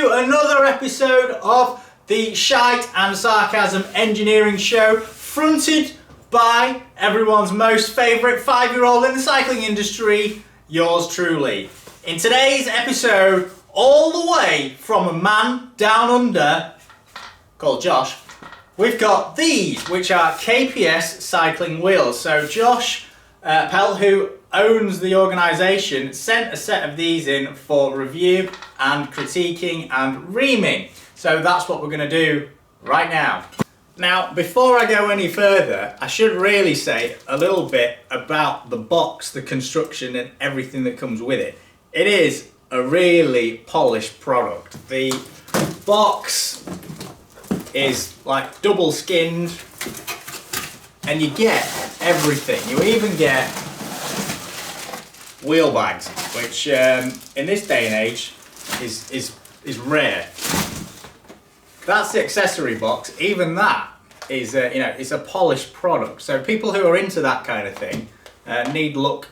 to another episode of the Shite and Sarcasm Engineering Show, fronted by everyone's most favourite 5-year-old in the cycling industry, yours truly. In today's episode, all the way from a man down under called Josh, we've got these, which are KPS Cycling wheels. So Josh Pell, who owns the organisation, sent a set of these in for review and critiquing and reaming. So that's what we're going to do right now. Now, before I go any further, I should really say a little bit about the box, the construction and everything that comes with it. It is a really polished product. The box is like double skinned and you get everything. You even get wheel bags, which in this day and age is rare. That's the accessory box. Even that is it's a polished product. So people who are into that kind of thing need look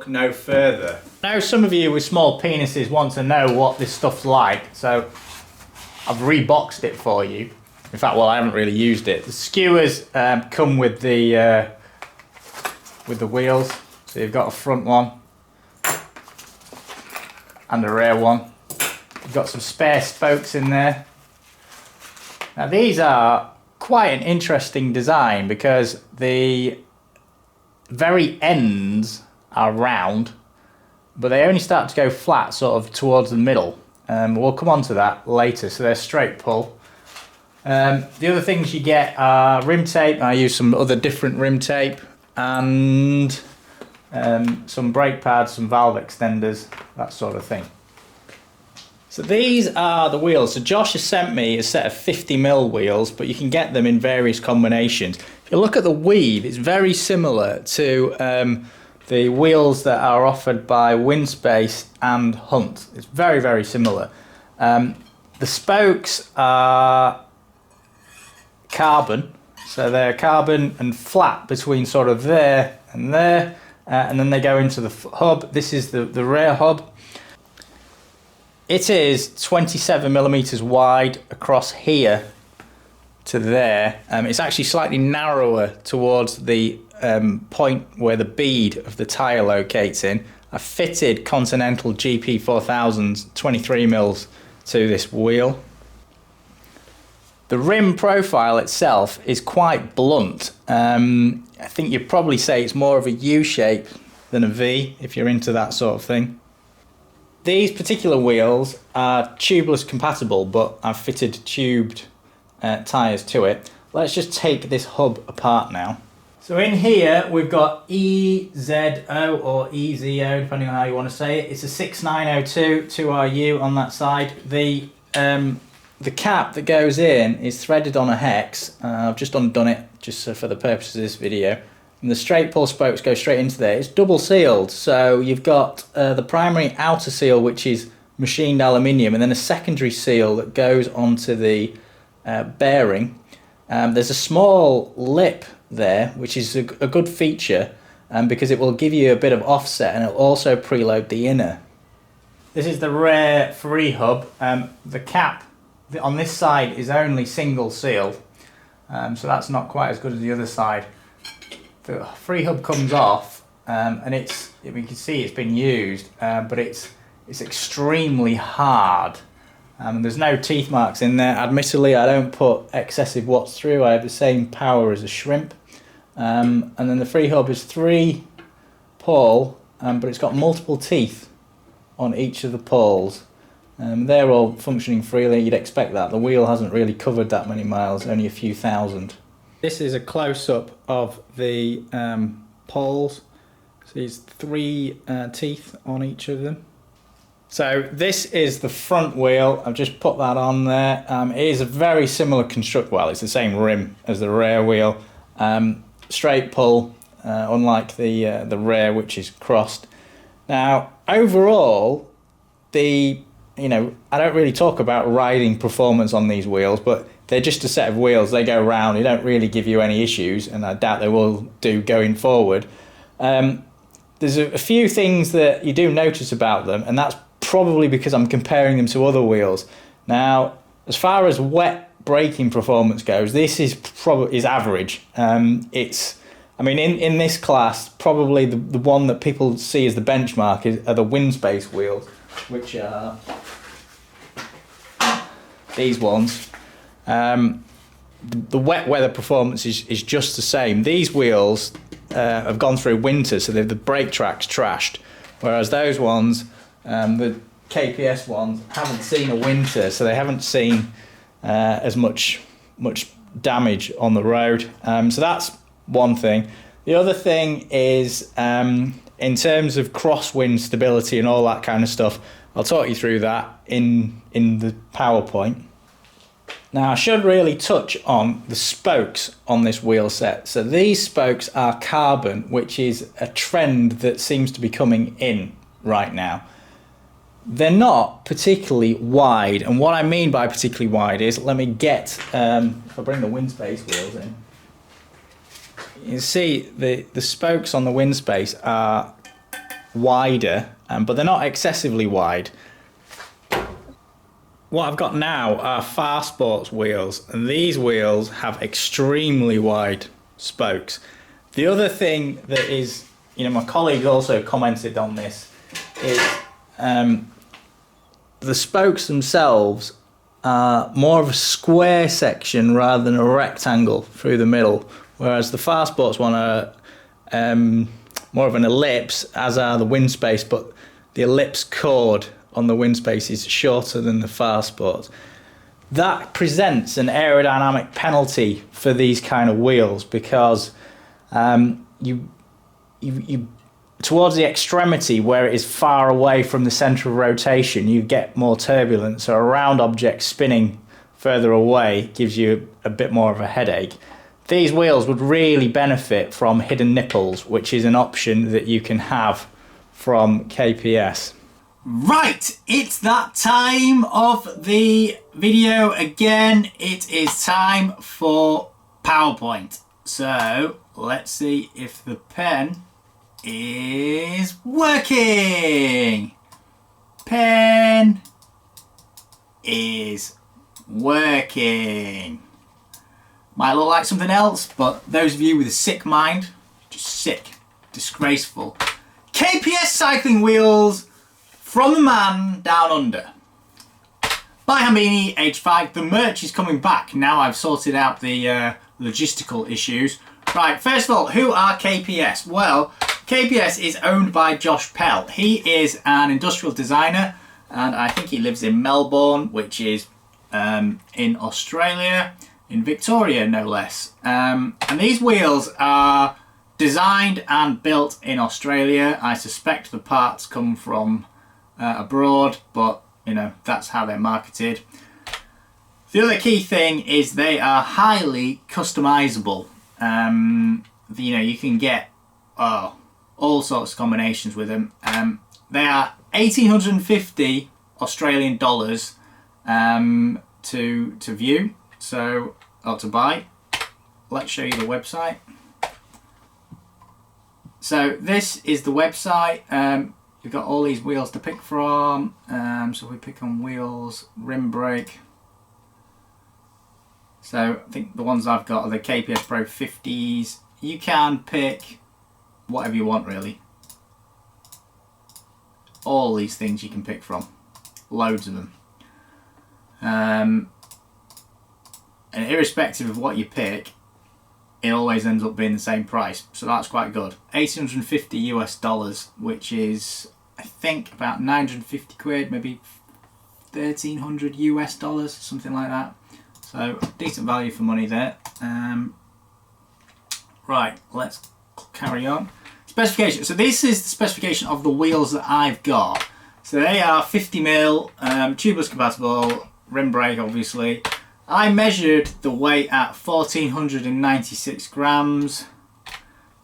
no further. Now some of you with small penises want to know what this stuff's like, so I've reboxed it for you. In fact, well, I haven't really used it. The skewers come with the wheels. So you've got a front one and a rear one. You've got some spare spokes in there. Now these are quite an interesting design because the very ends are round, but they only start to go flat sort of towards the middle. We'll come on to that later. So they're straight pull. The other things you get are rim tape. I use some other different rim tape and some brake pads, some valve extenders, that sort of thing. So these are the wheels. So Josh has sent me a set of 50mm wheels, but you can get them in various combinations. If you look at the weave, it's very similar to the wheels that are offered by Windspace and Hunt. It's very, very similar. The spokes are carbon, so they're carbon and flat between sort of there and there, and then they go into the hub. This is the rear hub. It is 27mm wide across here to there. It's actually slightly narrower towards the point where the bead of the tyre locates in. I fitted Continental GP 4000s 23mm to this wheel. The rim profile itself is quite blunt. I think you'd probably say it's more of a U shape than a V if you're into that sort of thing. These particular wheels are tubeless compatible, but I've fitted tubed tyres to it. Let's just take this hub apart now. So in here we've got EZO or EZO, depending on how you want to say it. It's a 6902 2RU on that side. The cap that goes in is threaded on a hex. I've just undone it just for the purpose of this video. And the straight pull spokes go straight into there. It's double sealed, so you've got the primary outer seal, which is machined aluminium, and then a secondary seal that goes onto the bearing. There's a small lip there, which is a good feature because it will give you a bit of offset, and it'll also preload the inner. This is the rear free hub. The cap on this side is only single sealed, so that's not quite as good as the other side. The free hub comes off, and you can see it's been used, but it's extremely hard. There's no teeth marks in there. Admittedly, I don't put excessive watts through. I have the same power as a shrimp. And then the free hub is 3 pawl, but it's got multiple teeth on each of the pawls. They're all functioning freely. You'd expect that. The wheel hasn't really covered that many miles, only a few thousand. This is a close-up of the poles. So there's 3 teeth on each of them. So this is the front wheel. I've just put that on there. It is a very similar construct. Well, it's the same rim as the rear wheel. Straight pull, unlike the rear, which is crossed. Now, overall, I don't really talk about riding performance on these wheels, but they're just a set of wheels. They go round. They don't really give you any issues, and I doubt they will do going forward. There's a few things that you do notice about them, and that's probably because I'm comparing them to other wheels. Now, as far as wet braking performance goes, this is probably average. I mean, in this class, probably the one that people see as the benchmark are the wind space wheels, which are these ones. The wet weather performance is just the same. These wheels have gone through winter, so the brake track's trashed, whereas those ones, the KPS ones, haven't seen a winter, so they haven't seen as much damage on the road. So that's one thing. The other thing is in terms of crosswind stability and all that kind of stuff. I'll talk you through that in the PowerPoint. Now I should really touch on the spokes on this wheel set. So these spokes are carbon, which is a trend that seems to be coming in right now. They're not particularly wide, and what I mean by particularly wide is, let me get, if I bring the wind space wheels in, you see the spokes on the wind space are wider, but they're not excessively wide. What I've got now are Far Sports wheels, and these wheels have extremely wide spokes. The other thing that is, my colleague also commented on this, is the spokes themselves are more of a square section rather than a rectangle through the middle, whereas the Far Sports one are more of an ellipse, as are the wind space, but the ellipse chord on the wind space is shorter than the Far Sports. That presents an aerodynamic penalty for these kind of wheels, because you towards the extremity where it is far away from the centre of rotation, you get more turbulence. So a round object spinning further away gives you a bit more of a headache. These wheels would really benefit from hidden nipples, which is an option that you can have from KPS. Right, it's that time of the video again. It is time for PowerPoint. So let's see if the pen is working. Pen is working. Might look like something else, but those of you with a sick mind, just sick, disgraceful. KPS Cycling Wheels from the man down under. By Hambini, age 5. The merch is coming back now I've sorted out the logistical issues. Right, first of all, who are KPS? Well, KPS is owned by Josh Pell. He is an industrial designer, and I think he lives in Melbourne, which is in Australia, in Victoria no less. And these wheels are designed and built in Australia. I suspect the parts come from abroad, but that's how they're marketed. The other key thing is they are highly customizable. You can get all sorts of combinations with them. They are 1,850 Australian dollars to view, or to buy. Let's show you the website. So this is the website. You've got all these wheels to pick from. So we pick on wheels, rim brake. So I think the ones I've got are the KPS Pro 50s. You can pick whatever you want, really. All these things you can pick from. Loads of them. And irrespective of what you pick, it always ends up being the same price. So that's quite good. $850 US, which is, I think, about 950 quid, maybe 1,300 US, something like that. So decent value for money there. Right, let's carry on. Specification. So this is the specification of the wheels that I've got. So they are 50mm, tubeless compatible, rim brake obviously. I measured the weight at 1,496 grams.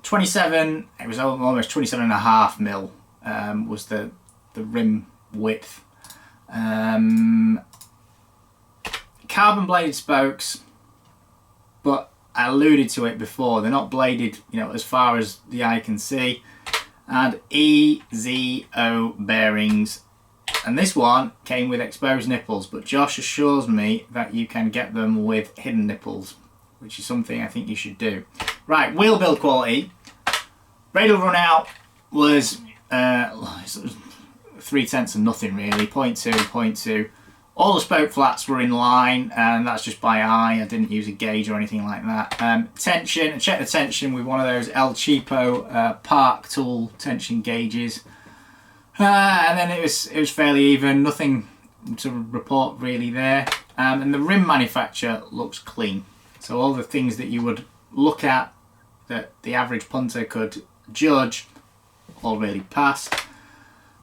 27, it was almost 27.5 mil was the rim width. Carbon bladed spokes, but I alluded to it before, they're not bladed, as far as the eye can see. And EZO bearings And this one came with exposed nipples, but Josh assures me that you can get them with hidden nipples, which is something I think you should do. Right, wheel build quality. Radial run out was 0.3 of nothing really, 0.2, 0.2. All the spoke flats were in line, and that's just by eye. I didn't use a gauge or anything like that. Tension, I checked the tension with one of those El Cheapo Park Tool tension gauges. And then it was fairly even, nothing to report really there. And the rim manufacture looks clean. So all the things that you would look at that the average punter could judge all really passed.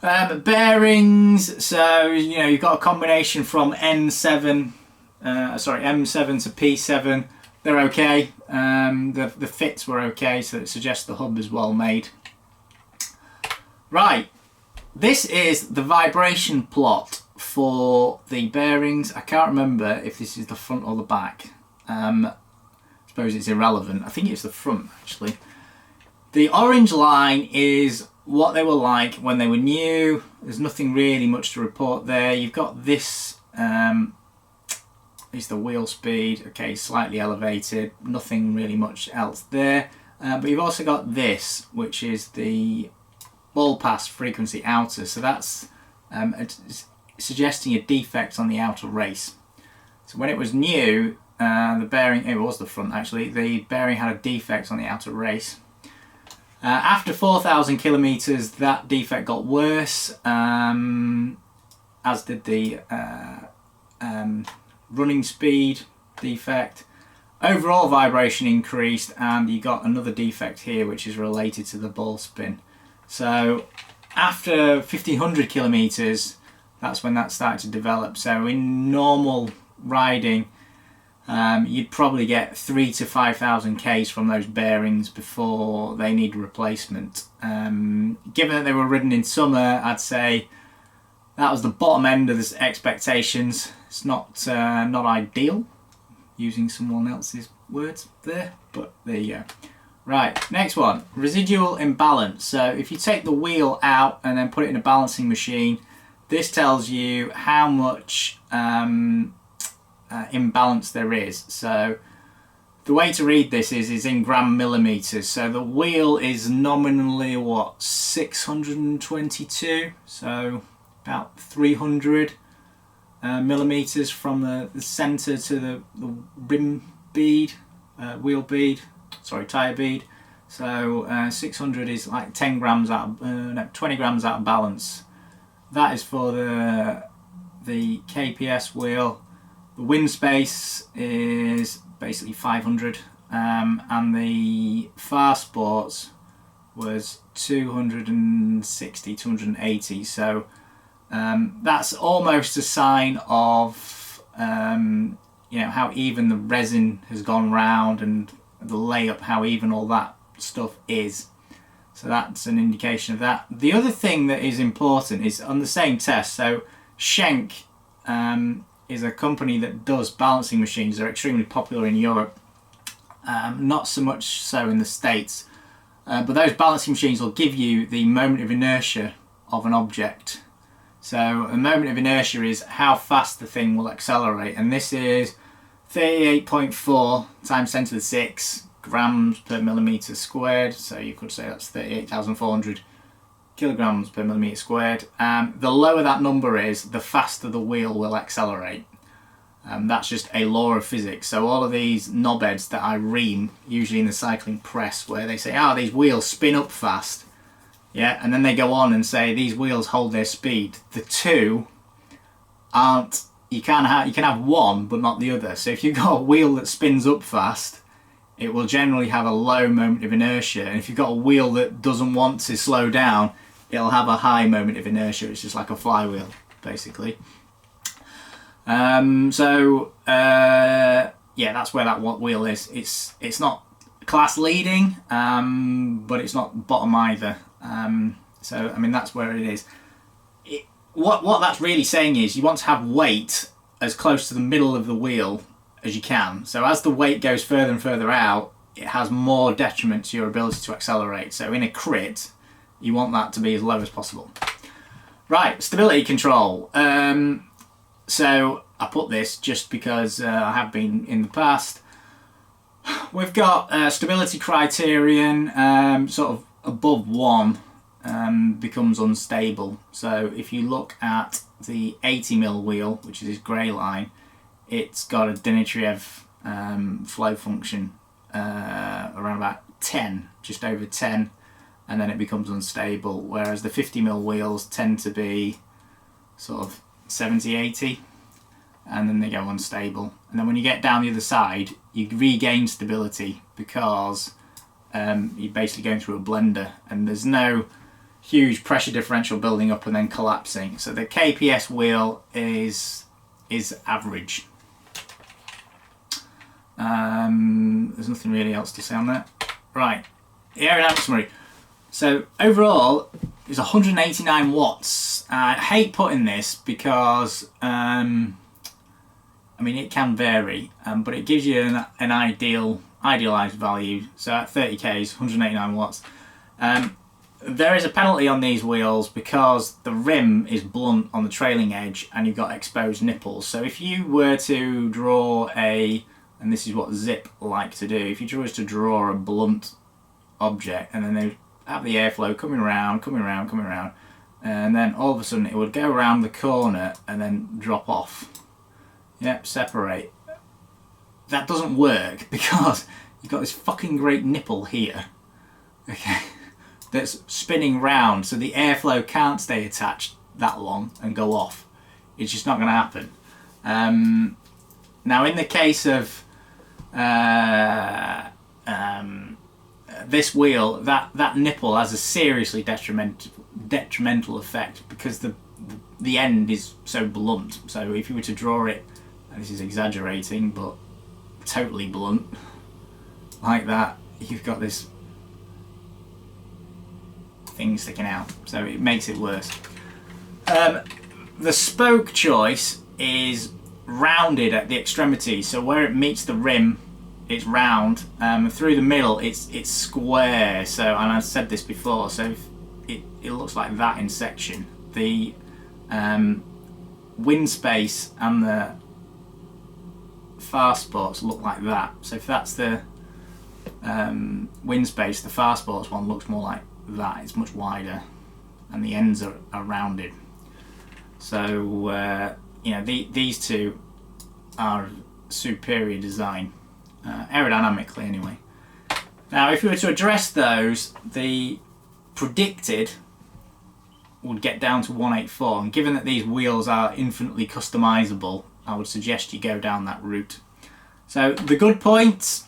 Bearings, so you know you've got a combination from M7 to P7. They're okay. The fits were okay, so it suggests the hub is well made. Right. This is the vibration plot for the bearings. I can't remember if this is the front or the back. I suppose it's irrelevant. I think it's the front actually. The orange line is what they were like when they were new. There's nothing really much to report there. You've got this is the wheel speed. Okay, slightly elevated. Nothing really much else there. But you've also got this, which is the ball pass frequency outer, so that's suggesting a defect on the outer race. So when it was new, the bearing, it was the front actually, the bearing had a defect on the outer race. After 4,000 kilometers, that defect got worse, as did the running speed defect. Overall vibration increased, and you got another defect here which is related to the ball spin. So after 1500 kilometers, that's when that started to develop. So in normal riding, you'd probably get 3,000 to 5,000 Ks from those bearings before they need replacement. Given that they were ridden in summer, I'd say that was the bottom end of the expectations. It's not ideal, using someone else's words there, but there you go. Right, next one, residual imbalance. So if you take the wheel out and then put it in a balancing machine, this tells you how much imbalance there is. So the way to read this is in gram millimeters. So the wheel is nominally what, 622, so about 300 millimeters from the center to the rim bead, wheel bead, sorry, tyre bead. So 600 is like 10 grams out of, 20 grams out of balance. That is for the KPS wheel. The wind space is basically 500, and the Far Sports was 260, 280. So that's almost a sign of you know, how even the resin has gone round, and the layup, how even all that stuff is. So that's an indication of that. The other thing that is important is on the same test. So Schenck is a company that does balancing machines. They're extremely popular in Europe, not so much so in the States. But those balancing machines will give you the moment of inertia of an object. So a moment of inertia is how fast the thing will accelerate, and this is 38.4 times 10 to the 6 grams per millimeter squared. So you could say that's 38,400 kilograms per millimeter squared. The lower that number is, the faster the wheel will accelerate. That's just a law of physics. So all of these knobheads that I ream, usually in the cycling press, where they say, oh, these wheels spin up fast. Yeah, and then they go on and say these wheels hold their speed. The two aren't, you can have one but not the other. So if you've got a wheel that spins up fast, it will generally have a low moment of inertia, and if you've got a wheel that doesn't want to slow down, it'll have a high moment of inertia. It's just like a flywheel, basically. Yeah, that's where that wheel is. It's not class leading, but it's not bottom either. So I mean, that's where it is. What that's really saying is you want to have weight as close to the middle of the wheel as you can. So as the weight goes further and further out, it has more detriment to your ability to accelerate. So in a crit, you want that to be as low as possible. Right, stability control. So I put this just because I have been in the past. We've got stability criterion, sort of above 1 becomes unstable. So if you look at the 80mm wheel, which is this grey line, it's got a Diminished flow function around about 10, just over 10, and then it becomes unstable, whereas the 50mm wheels tend to be sort of 70, 80, and then they go unstable. And then when you get down the other side, you regain stability because you're basically going through a blender and there's no huge pressure differential building up and then collapsing. So the KPS wheel is average. There's nothing really else to say on that. Right, the aerodynamic summary. So overall, it's 189 watts. I hate putting this because I mean it can vary, but it gives you an idealized value. So at 30 k's, 189 watts. There is a penalty on these wheels because the rim is blunt on the trailing edge and you've got exposed nipples. So if you were to draw and this is what Zip like to do, if you was to draw a blunt object and then they have the airflow coming around, and then all of a sudden it would go around the corner and then drop off. Yep, separate. That doesn't work because you've got this fucking great nipple here, okay, that's spinning round, so the airflow can't stay attached that long and go off. It's just not going to happen. Now in the case of this wheel, that nipple has a seriously detrimental effect because the end is so blunt. So if you were to draw it, and this is exaggerating, but totally blunt, like that, you've got this thing sticking out, so it makes it worse. The spoke choice is rounded at the extremity, so where it meets the rim it's round, through the middle it's square. So, and I've said this before, so it looks like that in section. The wind space and the fast spots look like that. So if that's the wind space, the fast sports one looks more like that. It's much wider and the ends are rounded. So you know, these two are superior design, aerodynamically anyway. Now if we were to address those, the predicted would get down to 184, and given that these wheels are infinitely customizable, I would suggest you go down that route. So the good points,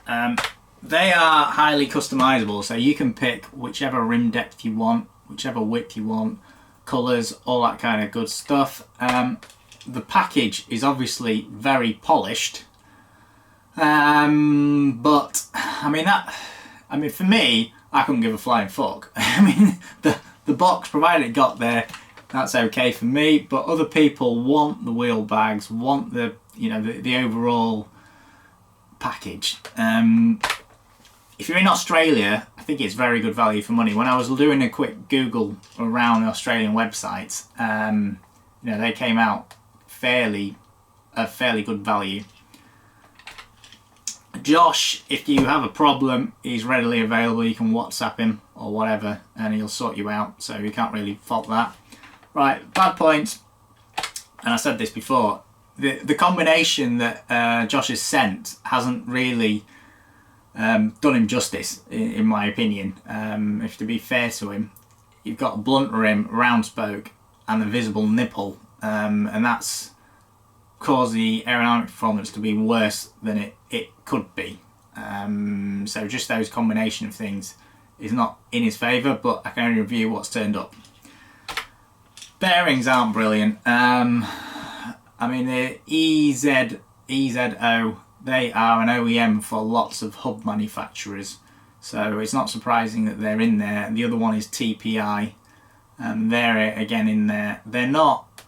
they are highly customizable, so you can pick whichever rim depth you want, whichever width you want, colours, all that kind of good stuff. The package is obviously very polished, but I mean for me, I couldn't give a flying fuck. I mean the box, provided it got there, that's okay for me, but other people want the wheel bags, want the, you know, the overall package. If you're in Australia, I think it's very good value for money. When I was doing a quick Google around Australian websites, you know, they came out fairly good value. Josh, if you have a problem, he's readily available. You can WhatsApp him or whatever and he'll sort you out, so you can't really fault that. Right, bad points, and I said this before, the combination that Josh has sent hasn't really done him justice, in my opinion. If to be fair to him, you've got a blunt rim, round spoke and a visible nipple, and that's caused the aerodynamic performance to be worse than it could be. So just those combination of things is not in his favour, but I can only review what's turned up. Bearings aren't brilliant. I mean the EZO, they are an OEM for lots of hub manufacturers, so it's not surprising that they're in there. The other one is TPI, they're again in there. They're not,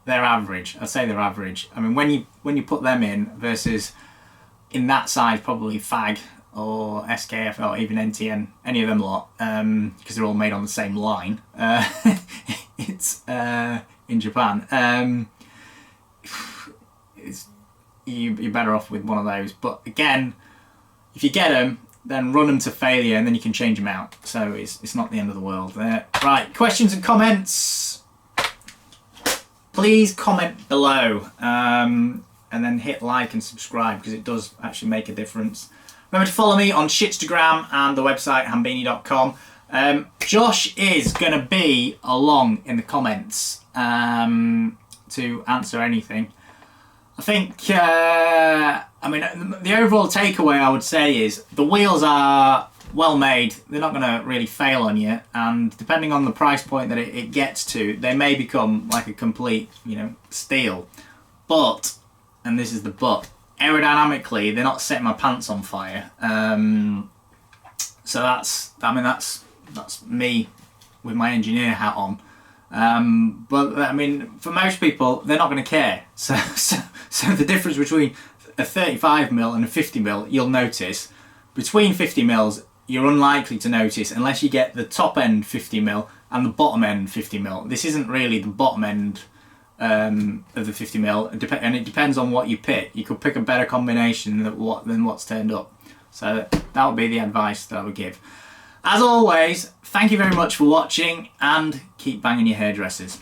they're average. I'd say they're average. I mean when you put them in versus in that size probably Fag or SKF or even NTN, any of them lot, because they're all made on the same line. It's in Japan. You're better off with one of those. But again, if you get them, then run them to failure, and then you can change them out. So it's not the end of the world there. Right, questions and comments. Please comment below, and then hit like and subscribe, because it does actually make a difference. Remember to follow me on Shitstagram and the website hambini.com. Josh is going to be along in the comments to answer anything. I think, I mean, the overall takeaway I would say is the wheels are well made. They're not going to really fail on you, and depending on the price point that it gets to, they may become like a complete, steal. But, and this is the but, aerodynamically, they're not setting my pants on fire. So that's me with my engineer hat on. But I mean, for most people, they're not going to care. So the difference between a 35mm and a 50mm, you'll notice. Between 50mm, you're unlikely to notice unless you get the top end 50mm and the bottom end 50mm. This isn't really the bottom end of the 50mm, and it depends on what you pick. You could pick a better combination than what's turned up. So that would be the advice that I would give. As always, thank you very much for watching, and keep banging your hairdressers.